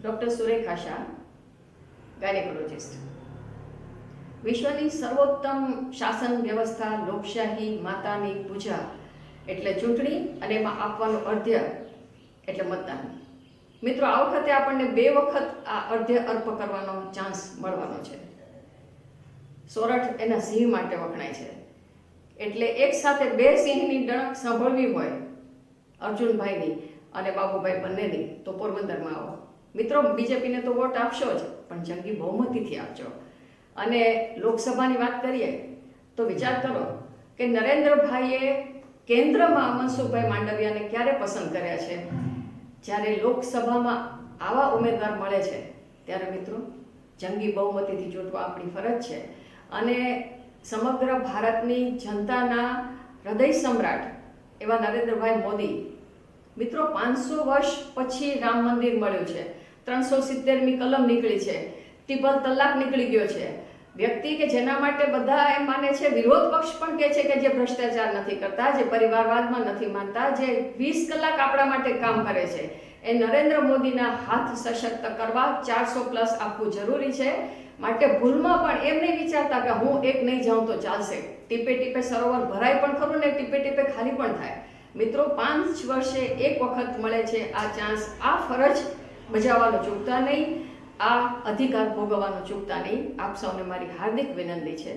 Doctor Surekha Shah, gynaecologist. વિશ્વની સર્વોત્તમ શાસન વ્યવસ્થા લોકશાહી માતાની પૂજા એટલે ચૂંટણી અને એમાં આપવાનું અર્ધ્ય એટલે મતદાન. મિત્રો, આ વખતે આપણને 2 વખત આ અર્ધ્ય અર્પ કરવાનો ચાન્સ મળવાનો છે. સોરઠ એના સિંહ માટે વખણાય છે, એટલે એક સાથે 2 સિંહની ડણક સાંભળવી હોય અર્જુનભાઈની અને બાબુભાઈ બંનેની તો પોરબંદરમાં આવો. મિત્રો, બીજેપીને તો વોટ આપશો જ, પણ જંગી બહુમતીથી આપજો. અને લોકસભાની વાત કરીએ તો વિચાર કરો કે નરેન્દ્રભાઈએ કેન્દ્રમાં મનસુખભાઈ માંડવિયાને ક્યારે પસંદ કર્યા છે? જ્યારે લોકસભામાં આવા ઉમેદવાર મળે છે ત્યારે મિત્રો જંગી બહુમતીથી ચૂંટવા આપણી ફરજ છે. અને સમગ્ર ભારતની જનતાના હૃદય સમ્રાટ એવા નરેન્દ્રભાઈ મોદી, મિત્રો 500 વર્ષ પછી રામ મંદિર મળ્યું છે, 370મી કલમ નીકળી છે, ટ્રિપલ તલાક નીકળી ગયો છે. વ્યક્તિ કે જેના માટે બધા એમ માને છે, વિરોધ પક્ષ પણ કહે છે કે જે ભ્રષ્ટાચાર નથી કરતા, જે પરિવારવાદમાં નથી માનતા, જે 20 કલાક આપણા માટે કામ કરે છે, એ નરેન્દ્ર મોદીના હાથ સશક્ત કરવા 400+ આપવું જરૂરી છે. માટે ભૂલમાં પણ એમ નહીં વિચારતા કે હું એક નહીં જાઉં તો ચાલશે. ટીપે ટીપે સરોવર ભરાય પણ ખરું ને ટીપે ટીપે ખાલી પણ થાય. મિત્રો, 5 વર્ષે એક વખત મળે છે આ ચાન્સ. આ ફરજ બજાવવાનું ચૂકતા નહીં, આ અધિકાર ભોગવવાનું ચૂકતા નહીં. આપ સૌને મારી હાર્દિક વિનંતી છે.